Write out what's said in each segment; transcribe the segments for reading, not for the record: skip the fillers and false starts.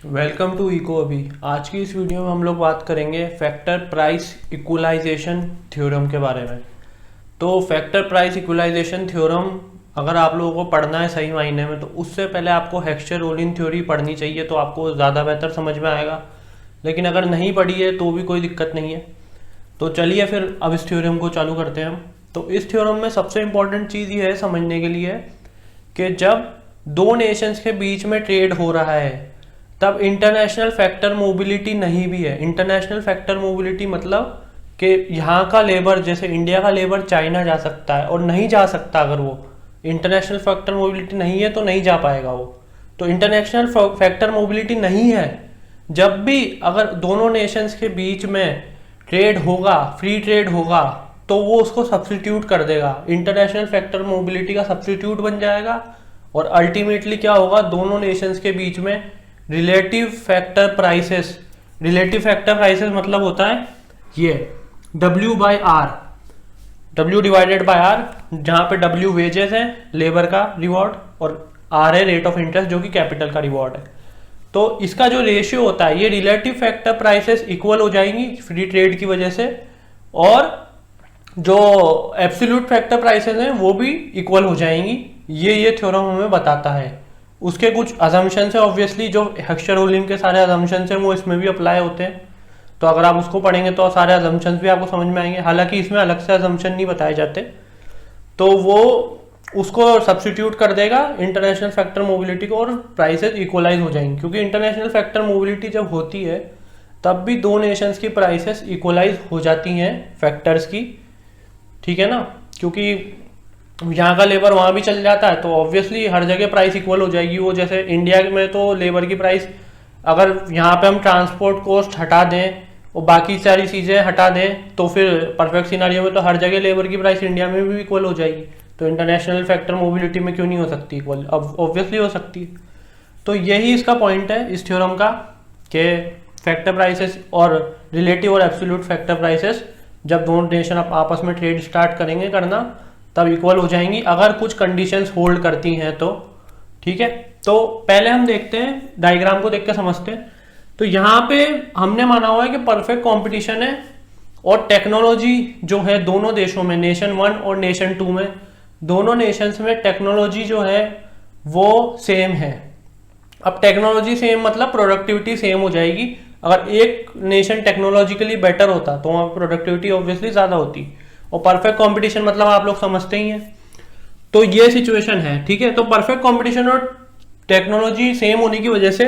Welcome to eco अभी। आज की इस वीडियो में हम लोग बात करेंगे फैक्टर प्राइस इक्वलाइजेशन थ्योरम के बारे में। तो फैक्टर प्राइस इक्वलाइजेशन थ्योरम अगर आप लोगों को पढ़ना है सही मायने में तो उससे पहले आपको हेक्स्चर-रोलिन थ्योरी पढ़नी चाहिए, तो आपको ज़्यादा बेहतर समझ में आएगा। लेकिन अगर नहीं पढ़ी है तो भी कोई दिक्कत नहीं है। तो चलिए फिर अब इस थ्योरम को चालू करते हैं हम। तो इस थ्योरम में सबसे इम्पोर्टेंट चीज़ ये है समझने के लिए कि जब दो नेशंस के बीच में ट्रेड हो रहा है तब इंटरनेशनल फैक्टर मोबिलिटी नहीं भी है। इंटरनेशनल फैक्टर मोबिलिटी मतलब कि यहाँ का लेबर, जैसे इंडिया का लेबर चाइना जा सकता है और नहीं जा सकता, अगर वो इंटरनेशनल फैक्टर मोबिलिटी नहीं है तो नहीं जा पाएगा वो। तो इंटरनेशनल फैक्टर मोबिलिटी नहीं है जब भी अगर दोनों नेशंस के बीच में ट्रेड होगा, फ्री ट्रेड होगा, तो वो उसको सब्स्टिट्यूट कर देगा, इंटरनेशनल फैक्टर मोबिलिटी का सब्स्टिट्यूट बन जाएगा। और अल्टीमेटली क्या होगा, दोनों नेशंस के बीच में रिलेटिव फैक्टर प्राइसेस मतलब होता है ये W by R, W divided by R, जहां पे W वेजेस है, लेबर का रिवॉर्ड, और R है रेट ऑफ इंटरेस्ट जो कि कैपिटल का रिवॉर्ड है। तो इसका जो रेशियो होता है, ये रिलेटिव फैक्टर प्राइसेस इक्वल हो जाएंगी फ्री ट्रेड की वजह से, और जो एब्सोल्यूट फैक्टर प्राइसेस हैं वो भी इक्वल हो जाएंगी। ये थ्योरम हमें बताता है। उसके कुछ अजम्पशंस है, ऑब्वियसली जो हेक्स्चर-रोलिन के सारे अजम्पशंस हैं वो इसमें भी अप्लाई होते हैं। तो अगर आप उसको पढ़ेंगे तो सारे अजम्पशंस भी आपको समझ में आएंगे। हालांकि इसमें अलग से अजम्पशन नहीं बताए जाते, तो वो उसको सब्स्टिट्यूट कर देगा इंटरनेशनल फैक्टर मोबिलिटी को और प्राइसेस इक्वलाइज हो जाएंगी। क्योंकि इंटरनेशनल फैक्टर मोबिलिटी जब होती है तब भी दो नेशंस की प्राइसेस इक्वलाइज हो जाती हैं फैक्टर्स की, ठीक है ना। क्योंकि यहाँ का लेबर वहाँ भी चल जाता है तो ऑब्वियसली हर जगह प्राइस इक्वल हो जाएगी। वो जैसे इंडिया में तो लेबर की प्राइस, अगर यहाँ पे हम ट्रांसपोर्ट कॉस्ट हटा दें और बाकी सारी चीज़ें हटा दें तो फिर परफेक्ट सिनारियो में तो हर जगह लेबर की प्राइस इंडिया में भी इक्वल हो जाएगी। तो इंटरनेशनल फैक्टर मोबिलिटी में क्यों नहीं हो सकती इक्वल? अब ऑब्वियसली हो सकती है। तो यही इसका पॉइंट है इस थ्योरम का कि फैक्टर प्राइसेस और रिलेटिव और एब्सोल्यूट फैक्टर प्राइसेस जब दोनों नेशन आपस में ट्रेड स्टार्ट करेंगे करना तब इक्वल हो जाएंगी, अगर कुछ कंडीशंस होल्ड करती हैं तो, ठीक है। तो पहले हम देखते हैं, डायग्राम को देख के समझते हैं। तो यहाँ पे हमने माना हुआ है कि परफेक्ट कंपटीशन है और टेक्नोलॉजी जो है दोनों देशों में, नेशन 1 और नेशन 2 में, दोनों नेशंस में टेक्नोलॉजी जो है वो सेम है। अब टेक्नोलॉजी सेम मतलब प्रोडक्टिविटी सेम हो जाएगी। अगर एक नेशन टेक्नोलॉजिकली बेटर होता तो वहाँ प्रोडक्टिविटी ऑब्वियसली ज़्यादा होती, और परफेक्ट कंपटीशन मतलब आप लोग समझते ही हैं। तो ये सिचुएशन है, ठीक है। तो परफेक्ट कंपटीशन और टेक्नोलॉजी सेम होने की वजह से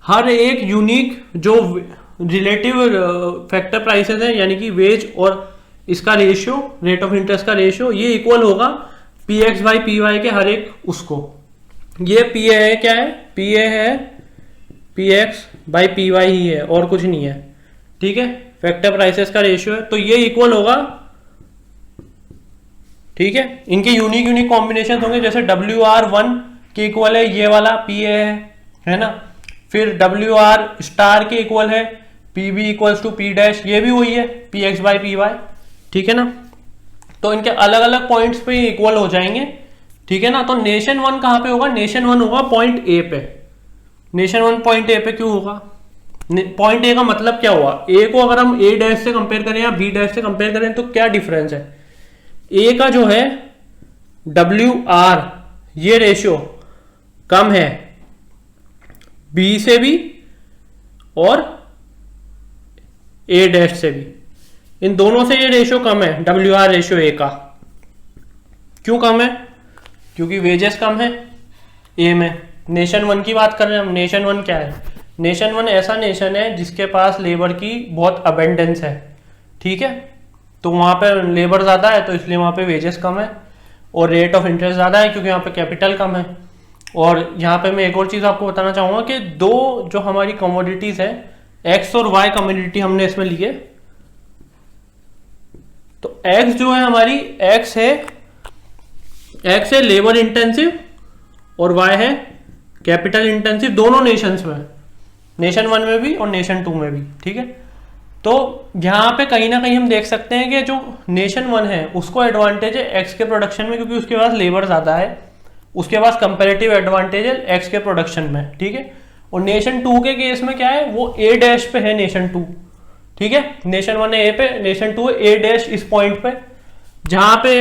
हर एक यूनिक जो रिलेटिव फैक्टर प्राइसेस है, यानी कि वेज और इसका रेशियो, रेट ऑफ इंटरेस्ट का रेशियो, ये इक्वल होगा px बाई पी के हर एक उसको। ये pa है, क्या है? pa है px बाई पी ही है और कुछ नहीं है, ठीक है। फैक्टर प्राइसेस का रेशियो है, तो ये इक्वल होगा, ठीक है। इनके यूनिक कॉम्बिनेशन होंगे, जैसे WR1 के इक्वल है ये वाला PA है ना। फिर WR स्टार के इक्वल है PB equals to P dash, ये भी वही है px बाई पी, ठीक है ना। तो इनके अलग अलग पॉइंट्स पे इक्वल हो जाएंगे, ठीक है ना। तो नेशन 1 कहाँ पे होगा? नेशन 1 होगा पॉइंट A पे। नेशन 1 पॉइंट A पे क्यों होगा? पॉइंट A का मतलब क्या हुआ? A को अगर हम A डैश से कंपेयर करें या B डैश से कंपेयर करें तो क्या डिफरेंस है? A का जो है WR ये रेशियो कम है B से भी और A डैश से भी, इन दोनों से ये रेशियो कम है, WR रेशियो A का। क्यों कम है? क्योंकि वेजेस कम है A में। नेशन 1 की बात कर रहे हैं हम। नेशन 1 क्या है? नेशन 1 ऐसा नेशन है जिसके पास लेबर की बहुत अबेंडेंस है, ठीक है। तो वहाँ पे लेबर ज़्यादा है तो इसलिए वहाँ पे वेजेस कम है, और रेट ऑफ इंटरेस्ट ज़्यादा है क्योंकि यहाँ पे कैपिटल कम है। और यहाँ पे मैं एक और चीज़ आपको बताना चाहूँगा कि दो जो हमारी कमोडिटीज़ है, एक्स और वाई कमोडिटी हमने इसमें ली है। तो एक्स जो है हमारी, एक्स है लेबर इंटेंसिव और वाई है कैपिटल इंटेंसिव, दोनों नेशंस में, नेशन 1 में भी और नेशन 2 में भी, ठीक है। तो यहाँ पे कहीं ना कहीं हम देख सकते हैं कि जो नेशन 1 है उसको एडवांटेज है एक्स के प्रोडक्शन में, क्योंकि उसके पास लेबर ज़्यादा है, उसके पास कंपैरेटिव एडवांटेज है एक्स के प्रोडक्शन में, ठीक है। और नेशन 2 के केस में क्या है, वो ए डैश पे है नेशन 2, ठीक है। नेशन 1 है ए पे, नेशन 2 ए डैश इस पॉइंट पे, जहां पे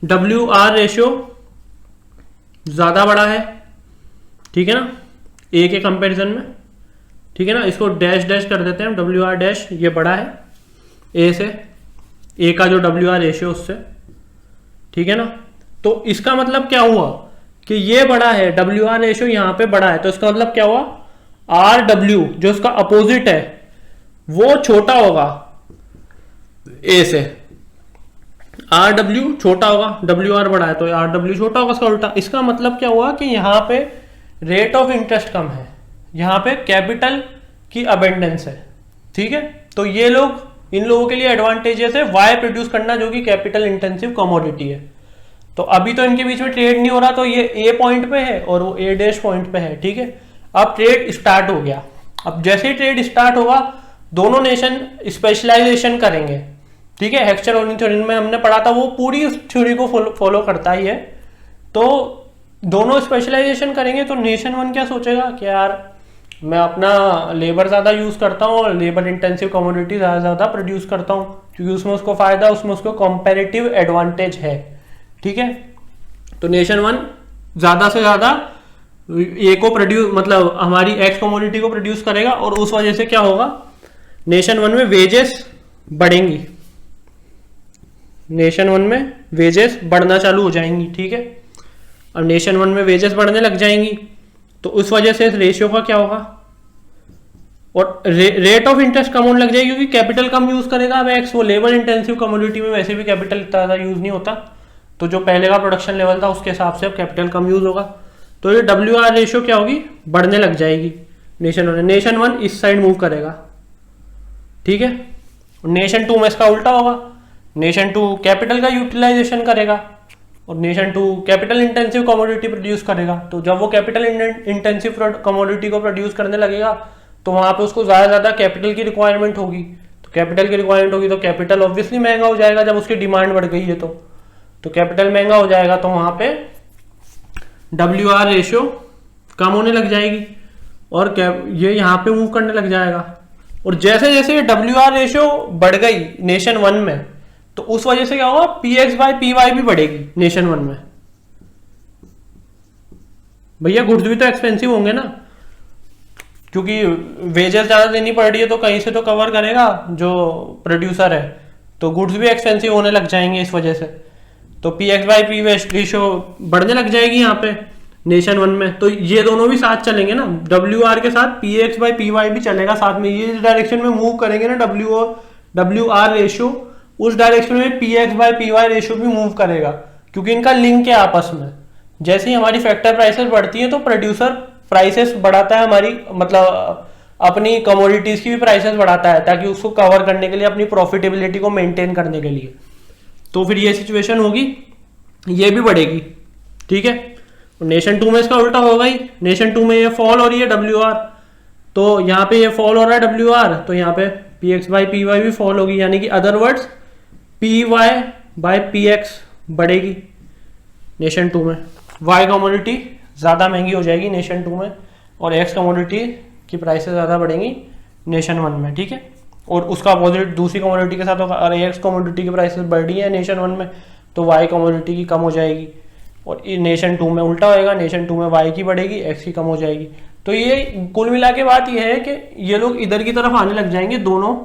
WR रेशियो ज्यादा बड़ा है, ठीक है ना, ए के कंपैरिजन में, ठीक है ना। इसको डैश डैश कर देते हैं, WR डैश ये बड़ा है ए से, ए का जो WR रेशियो उससे, ठीक है ना। तो इसका मतलब क्या हुआ कि ये बड़ा है, WR रेशियो यहां पे बड़ा है, तो इसका मतलब क्या हुआ, RW जो उसका अपोजिट है वो छोटा होगा ए से, RW छोटा होगा, WR बड़ा है तो RW छोटा होगा, इसका उल्टा। इसका मतलब क्या हुआ कि यहाँ पे रेट ऑफ इंटरेस्ट कम है, यहाँ पे कैपिटल की अबेंडेंस है, ठीक है। तो ये लोग, इन लोगों के लिए एडवांटेजेस है वाई प्रोड्यूस करना, जो कि कैपिटल इंटेंसिव कमोडिटी है। तो अभी तो इनके बीच में ट्रेड नहीं हो रहा, तो ये ए पॉइंट पे है और वो ए डैश पॉइंट पे है, ठीक है। अब ट्रेड स्टार्ट हो गया, अब जैसे ही ट्रेड स्टार्ट होगा दोनों नेशन स्पेशलाइजेशन करेंगे, ठीक है। हेक्स्चर-ओनियन थ्योरी में हमने पढ़ा था, वो पूरी उस थ्योरी को फॉलो करता ही है। तो दोनों स्पेशलाइजेशन करेंगे, तो नेशन 1 क्या सोचेगा कि यार मैं अपना लेबर ज़्यादा यूज़ करता हूँ और लेबर इंटेंसिव कमोडिटी ज़्यादा प्रोड्यूस करता हूँ, क्योंकि उसमें उसको फ़ायदा, उसमें उसको कंपैरेटिव एडवांटेज है, ठीक है। तो नेशन 1 ज़्यादा से ज़्यादा ए को प्रोड्यूस, मतलब हमारी एक्स कमोडिटी को प्रोड्यूस करेगा, और उस वजह से क्या होगा, नेशन 1 में वेजेस बढ़ेंगी, नेशन 1 में वेजेस बढ़ना चालू हो जाएंगी, ठीक है। अब नेशन 1 में वेजेस बढ़ने लग जाएंगी, तो उस वजह से इस रेशियो का क्या होगा, और रेट ऑफ इंटरेस्ट कम होने लग जाएगी, क्योंकि कैपिटल कम यूज करेगा अब एक्स। वो लेबर इंटेंसिव कमोडिटी में वैसे भी कैपिटल इतना ज़्यादा यूज नहीं होता, तो जो पहले का प्रोडक्शन लेवल था उसके हिसाब से अब कैपिटल कम यूज होगा, तो ये WR रेशियो क्या होगी, बढ़ने लग जाएगी नेशन 1 इस साइड मूव करेगा, ठीक है। नेशन 2 में इसका उल्टा होगा, नेशन 2 कैपिटल का यूटिलाइजेशन करेगा और nation 2 capital intensive commodity produce करेगा। तो जब वो कैपिटल इंटेंसिव कमोडिटी को प्रोड्यूस करने लगेगा, तो वहां पे उसको ज्यादा कैपिटल की रिक्वायरमेंट होगी, तो कैपिटल की रिक्वायरमेंट होगी तो कैपिटल ऑब्वियसली महंगा हो जाएगा, जब उसकी डिमांड बढ़ गई है तो कैपिटल महंगा हो जाएगा, तो वहां पे WR रेशियो कम होने लग जाएगी और ये यहाँ पे मूव करने लग जाएगा। और जैसे जैसे WR रेशियो बढ़ गई नेशन 1 में, तो उस वजह से क्या होगा, PX/PY भी बढ़ेगी नेशन 1 में। भैया गुड्स भी तो एक्सपेंसिव होंगे ना, क्योंकि वेजेस ज्यादा देनी पड़ रही है, तो कहीं से तो कवर करेगा जो प्रोड्यूसर है, तो गुड्स भी एक्सपेंसिव होने लग जाएंगे इस वजह से। तो PX/PY रेशियो बढ़ने लग जाएगी यहाँ पे नेशन 1 में, तो ये दोनों भी साथ चलेंगे ना, WR के साथ PX/PY भी चलेगा साथ में, ये इस डायरेक्शन में मूव करेंगे ना, WR रेशियो उस डायरेक्शन में PX/PY रेशियो भी मूव करेगा, क्योंकि इनका लिंक है आपस में। जैसे ही हमारी फैक्टर प्राइसेस बढ़ती हैं, तो प्रोड्यूसर प्राइसेस बढ़ाता है, हमारी मतलब अपनी कमोडिटीज की भी प्राइसेस बढ़ाता है, ताकि उसको कवर करने के लिए, अपनी प्रॉफिटेबिलिटी को मेंटेन करने के लिए। तो फिर ये सिचुएशन होगी, ये भी बढ़ेगी, ठीक है। नेशन 2 में इसका उल्टा होगा ही, नेशन 2 में ये फॉल हो रही है WR, तो यहाँ पे ये फॉल हो रहा है WR, तो यहाँ पे PX/PY भी फॉल होगी, यानी कि अदर वर्ड्स PY/PX बढ़ेगी नेशन 2 में। Y कमोडिटी ज़्यादा महंगी हो जाएगी नेशन 2 में, और X कमोडिटी की प्राइसेस ज़्यादा बढ़ेंगी नेशन 1 में, ठीक है। और उसका अपोजिट दूसरी कमोडिटी के साथ होगा, अगर X कमोडिटी की प्राइसेस बढ़ रही है नेशन 1 में, तो Y कमोडिटी की कम हो जाएगी, और नेशन 2 में उल्टा होएगा, नेशन 2 में Y की बढ़ेगी, X की कम हो जाएगी। तो ये कुल मिला के बात ये है कि ये लोग इधर की तरफ आने लग जाएंगे दोनों,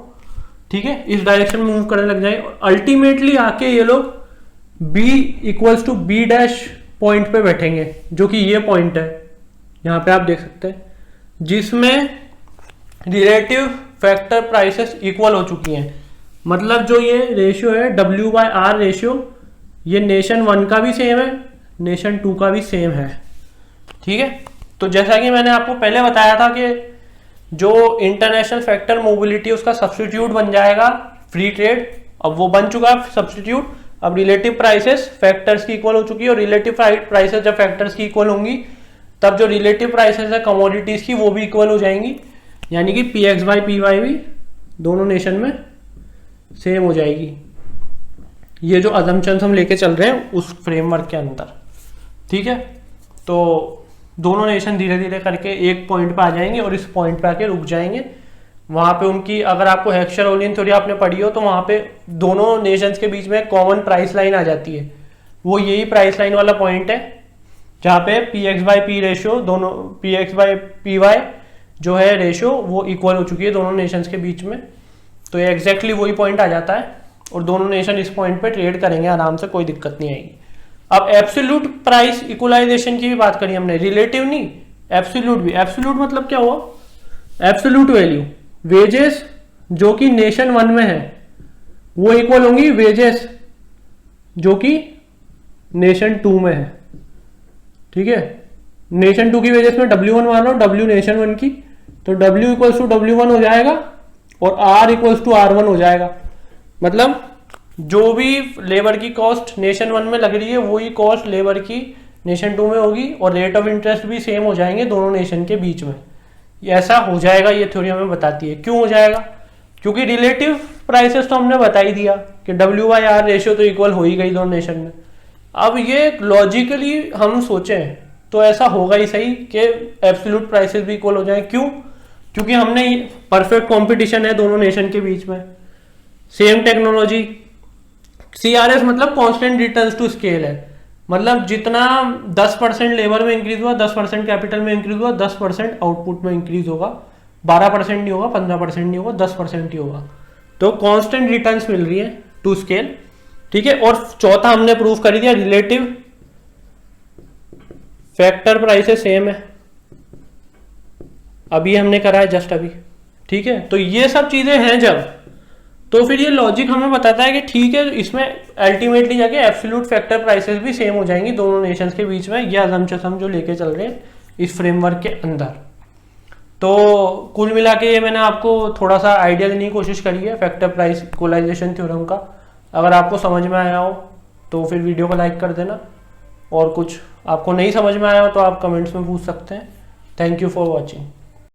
ठीक है, इस डायरेक्शन में मूव करने लग जाएंगे, और अल्टीमेटली आके ये लोग B=B' पॉइंट पे बैठेंगे, जो कि ये पॉइंट है, यहाँ पे आप देख सकते हैं, जिसमें रिलेटिव फैक्टर प्राइसेस इक्वल हो चुकी हैं। मतलब जो ये रेशियो है W/R रेशियो, ये नेशन 1 का भी सेम है, नेशन 2 का भी सेम है, ठीक है। तो जैसा कि मैंने आपको पहले बताया था कि जो इंटरनेशनल फैक्टर मोबिलिटी उसका सब्स्टिट्यूट बन जाएगा फ्री ट्रेड, अब वो बन चुका है सब्स्टिट्यूट। अब रिलेटिव प्राइसेस फैक्टर्स की इक्वल हो चुकी है, और रिलेटिव प्राइसेस जब फैक्टर्स की इक्वल होंगी, तब जो रिलेटिव प्राइसेस है कमोडिटीज की, वो भी इक्वल हो जाएंगी, यानी कि PX/PY भी दोनों नेशन में सेम हो जाएगी। ये जो अजम्पशंस हम लेके चल रहे हैं उस फ्रेमवर्क के अंदर, ठीक है। तो दोनों नेशन धीरे धीरे करके एक पॉइंट पे आ जाएंगे और इस पॉइंट पे आके रुक जाएंगे। वहां पे उनकी, अगर आपको हेक्सचेरोलियन थ्योरी आपने पढ़ी हो तो वहां पे दोनों नेशंस के बीच में कॉमन प्राइस लाइन आ जाती है। वो यही प्राइस लाइन वाला पॉइंट है जहाँ पे P X by P ratio, दोनों P X by P Y जो है रेशियो वो इक्वल हो चुकी है दोनों नेशंस के बीच में। तो ये एग्जैक्टली वही पॉइंट आ जाता है और दोनों नेशन इस पॉइंट पे ट्रेड करेंगे आराम से, कोई दिक्कत नहीं आएगी। अब एब्सोल्यूट प्राइस इक्वलाइजेशन की भी बात करी हमने, रिलेटिव नहीं, एब्सोल्यूट भी। एब्सोल्यूट मतलब क्या हुआ? एब्सोल्यूट वैल्यू वेजेस जो कि नेशन 1 में है वो इक्वल होंगी वेजेस जो कि नेशन 2 में है। ठीक है, नेशन 2 की वेजेस में W1 मान लो, W नेशन 1 की, तो W इक्वल्स टू W1 हो जाएगा और R इक्वल्स टू R1 हो जाएगा। मतलब जो भी लेबर की कॉस्ट नेशन 1 में लग रही है वही कॉस्ट लेबर की नेशन 2 में होगी और रेट ऑफ इंटरेस्ट भी सेम हो जाएंगे दोनों नेशन के बीच में। ऐसा हो जाएगा, ये थ्योरी हमें बताती है। क्यों हो जाएगा? क्योंकि रिलेटिव प्राइसेस तो हमने बता ही दिया कि W/R रेशियो तो इक्वल हो ही गई दोनों नेशन में। अब ये लॉजिकली हम सोचें तो ऐसा होगा ही सही कि एब्सोल्यूट प्राइसेस भी इक्वल हो जाए। क्यों? क्योंकि हमने परफेक्ट कंपटीशन है दोनों नेशन के बीच में, सेम टेक्नोलॉजी। CRS मतलब कांस्टेंट रिटर्न्स टू स्केल है, मतलब जितना 10% लेबर में इंक्रीज हुआ, 10% कैपिटल में इंक्रीज हुआ, 10% आउटपुट में इंक्रीज होगा। 12% नहीं होगा, 15% नहीं होगा, 10% ही होगा। तो कांस्टेंट रिटर्न्स मिल रही है टू स्केल। ठीक है, और चौथा हमने प्रूव कर दिया, रिलेटिव फैक्टर प्राइसेस सेम है। अभी हमने करा है जस्ट अभी। ठीक है, तो ये सब चीजें हैं जब, तो फिर ये लॉजिक हमें बताता है कि ठीक है, इसमें अल्टीमेटली जाके एब्सोल्यूट फैक्टर प्राइसेस भी सेम हो जाएंगी दोनों नेशंस के बीच में। ये अजम्पशन हम जो लेके चल रहे हैं इस फ्रेमवर्क के अंदर। तो कुल मिला के ये मैंने आपको थोड़ा सा आइडिया देने की कोशिश करी है फैक्टर प्राइस इक्वलाइजेशन थ्योरम का। अगर आपको समझ में आया हो तो फिर वीडियो को लाइक कर देना, और कुछ आपको नहीं समझ में आया हो तो आप कमेंट्स में पूछ सकते हैं। Thank you for watching.